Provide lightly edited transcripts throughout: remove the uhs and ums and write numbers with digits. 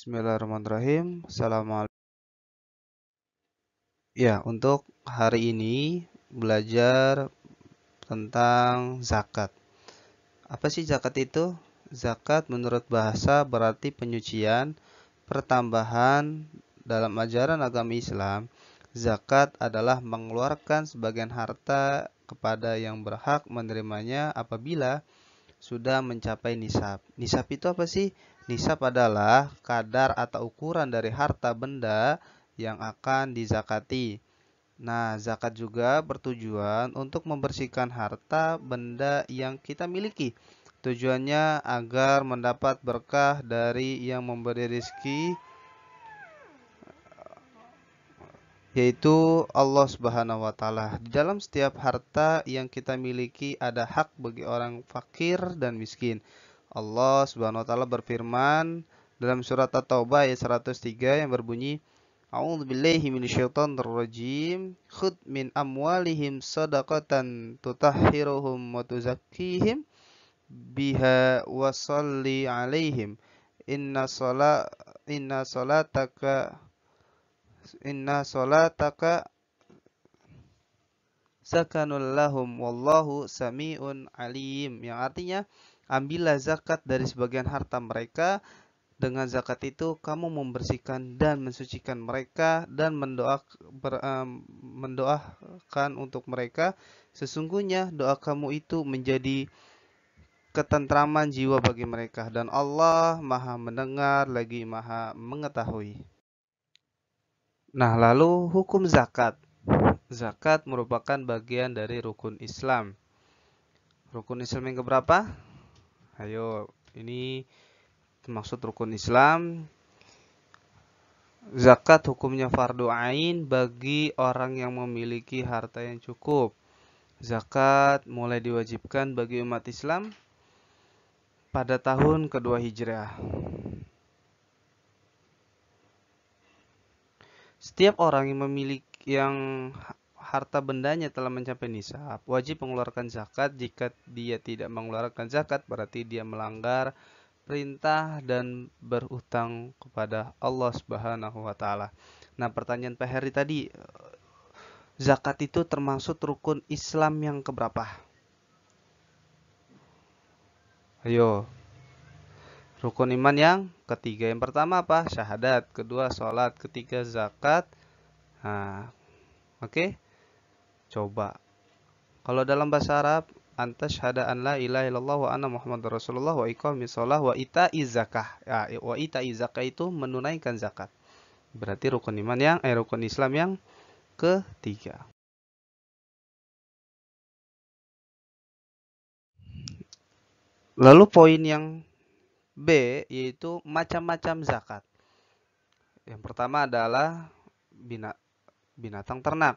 Bismillahirrahmanirrahim. Assalamualaikum. Ya, untuk hari ini belajar tentang zakat. Apa sih zakat itu? Zakat menurut bahasa berarti penyucian, pertambahan dalam ajaran agama Islam. Zakat adalah mengeluarkan sebagian harta kepada yang berhak menerimanya apabila sudah mencapai nisab. Nisab itu apa sih? Nisab adalah kadar atau ukuran dari harta benda yang akan dizakati. Nah, zakat juga bertujuan untuk membersihkan harta benda yang kita miliki. Tujuannya agar mendapat berkah dari yang memberi rezeki, yaitu Allah Subhanahu wa taala. Di dalam setiap harta yang kita miliki ada hak bagi orang fakir dan miskin. Allah Subhanahu wa taala berfirman dalam surat At-Taubah ayat 103 yang berbunyi, A'udzu billahi minasyaitonir rajim. Khudh min amwalihim shadaqatan tutahhiruhum wa tuzakkihim biha wa shalli 'alaihim. Inna shala inna salataka inna salataka sakanul lahum wallahu sami'un alim. Yang artinya, ambillah zakat dari sebagian harta mereka. Dengan zakat itu kamu membersihkan dan mensucikan mereka dan mendoakan untuk mereka. Sesungguhnya doa kamu itu menjadi ketentraman jiwa bagi mereka dan Allah Maha mendengar lagi Maha mengetahui. Nah, lalu hukum zakat. Zakat merupakan bagian dari rukun Islam. Rukun Islam yang keberapa? Ayo, ini maksud rukun Islam. Zakat hukumnya fardu ain bagi orang yang memiliki harta yang cukup. Zakat mulai diwajibkan bagi umat Islam pada tahun kedua Hijriah. Setiap orang yang memiliki harta bendanya telah mencapai nisab, wajib mengeluarkan zakat. Jika dia tidak mengeluarkan zakat, berarti dia melanggar perintah dan berutang kepada Allah Subhanahu wa taala. Nah, pertanyaan Pak Heri tadi, zakat itu termasuk rukun Islam yang keberapa? Ayo, rukun iman yang ketiga. Yang pertama apa? Syahadat. Kedua, sholat. Ketiga, zakat. Nah, oke. Coba. Kalau dalam bahasa Arab, anta syahada an la ilaha illallah wa anna muhammadar rasulullah wa iqamis shalah wa ita'iz zakah. Ya, wa ita'iz zakah itu menunaikan zakat. Berarti rukun Islam yang ketiga. Lalu poin yang B yaitu macam-macam zakat. Yang pertama adalah binatang ternak.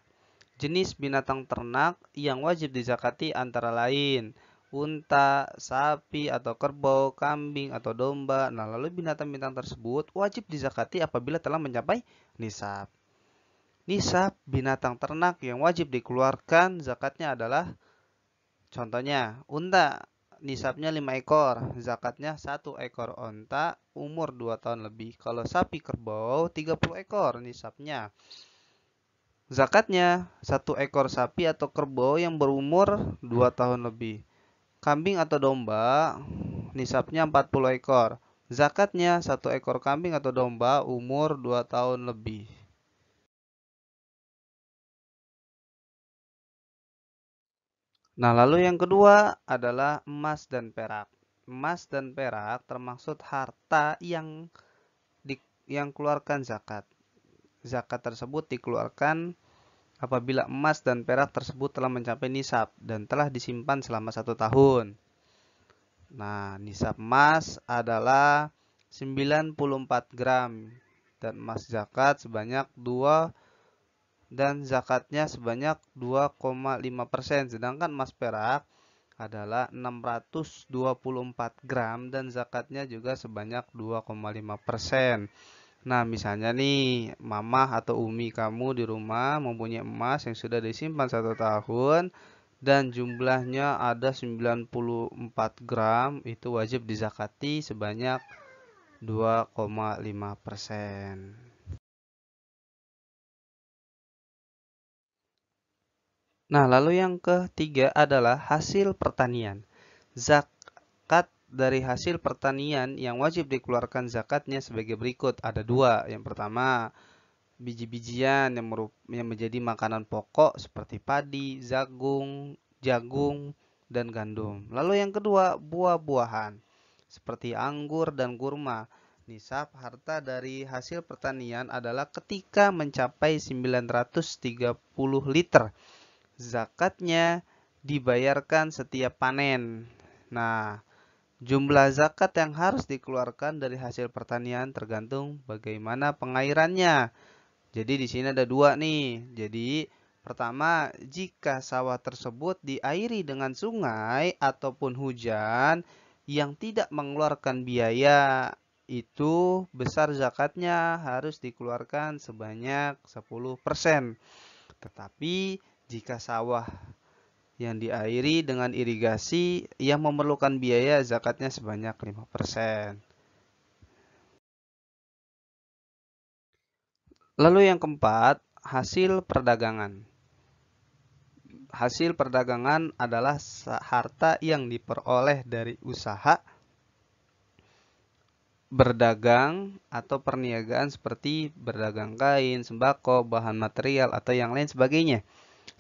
Jenis binatang ternak yang wajib dizakati antara lain unta, sapi atau kerbau, kambing atau domba. Nah, lalu binatang-binatang tersebut wajib dizakati apabila telah mencapai nisab. Nisab binatang ternak yang wajib dikeluarkan zakatnya adalah, contohnya unta, nisabnya 5 ekor, zakatnya 1 ekor unta umur 2 tahun lebih. Kalau sapi kerbau 30 ekor nisabnya. Zakatnya 1 ekor sapi atau kerbau yang berumur 2 tahun lebih. Kambing atau domba nisabnya 40 ekor. Zakatnya 1 ekor kambing atau domba umur 2 tahun lebih. Nah, lalu yang kedua adalah emas dan perak. Emas dan perak termasuk harta yang keluarkan zakat. Zakat tersebut dikeluarkan apabila emas dan perak tersebut telah mencapai nisab dan telah disimpan selama 1 tahun. Nah, nisab emas adalah 94 gram dan emas zakat sebanyak 2 dan zakatnya sebanyak 2,5%. Sedangkan emas perak adalah 624 gram dan zakatnya juga sebanyak 2,5%. Nah, misalnya nih, mamah atau umi kamu di rumah mempunyai emas yang sudah disimpan 1 tahun dan jumlahnya ada 94 gram, itu wajib dizakati sebanyak 2,5%. Nah, lalu yang ketiga adalah hasil pertanian. Zakat dari hasil pertanian yang wajib dikeluarkan zakatnya sebagai berikut. Ada dua. Yang pertama, biji-bijian yang menjadi makanan pokok seperti padi, jagung, dan gandum. Lalu yang kedua, buah-buahan seperti anggur dan kurma. Nisab harta dari hasil pertanian adalah ketika mencapai 930 liter. Zakatnya dibayarkan setiap panen. Nah, jumlah zakat yang harus dikeluarkan dari hasil pertanian tergantung bagaimana pengairannya. Jadi di sini ada dua nih. Jadi pertama, jika sawah tersebut diairi dengan sungai ataupun hujan yang tidak mengeluarkan biaya, itu besar zakatnya harus dikeluarkan sebanyak 10%. Tetapi jika sawah yang diairi dengan irigasi yang memerlukan biaya, zakatnya sebanyak 5%. Lalu yang keempat, hasil perdagangan. Hasil perdagangan adalah harta yang diperoleh dari usaha berdagang atau perniagaan seperti berdagang kain, sembako, bahan material, atau yang lain sebagainya.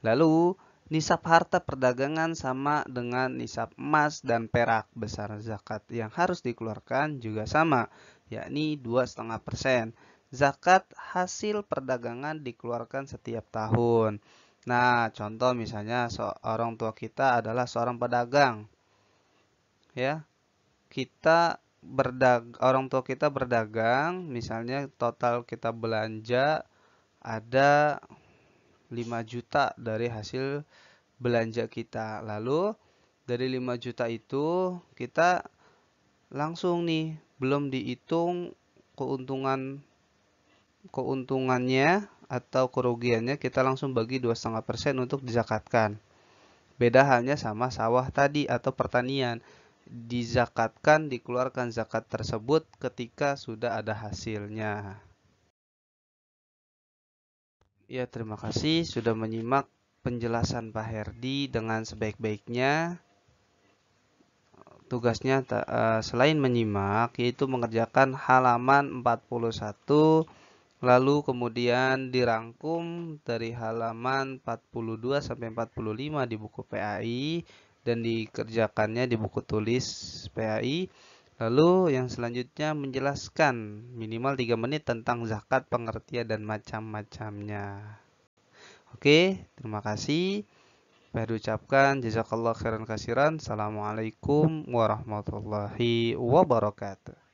Lalu, nisab harta perdagangan sama dengan nisab emas dan perak. Besar zakat yang harus dikeluarkan juga sama, yakni 2,5%. Zakat hasil perdagangan dikeluarkan setiap tahun. Nah, contoh misalnya orang tua kita adalah seorang pedagang, ya. Orang tua kita berdagang, misalnya total kita belanja ada 5 juta dari hasil belanja kita. Lalu dari 5 juta itu kita langsung nih belum dihitung keuntungannya atau kerugiannya, kita langsung bagi 2,5% untuk dizakatkan. Beda halnya sama sawah tadi atau pertanian. Dizakatkan, dikeluarkan zakat tersebut ketika sudah ada hasilnya. Ya, terima kasih sudah menyimak penjelasan Pak Herdi dengan sebaik-baiknya. Tugasnya selain menyimak yaitu mengerjakan halaman 41, lalu kemudian dirangkum dari halaman 42 sampai 45 di buku PAI dan dikerjakannya di buku tulis PAI. Lalu yang selanjutnya menjelaskan minimal 3 menit tentang zakat, pengertian dan macam-macamnya. Oke, terima kasih. Saya ucapkan jazakallah khairan kasiran. Assalamualaikum warahmatullahi wabarakatuh.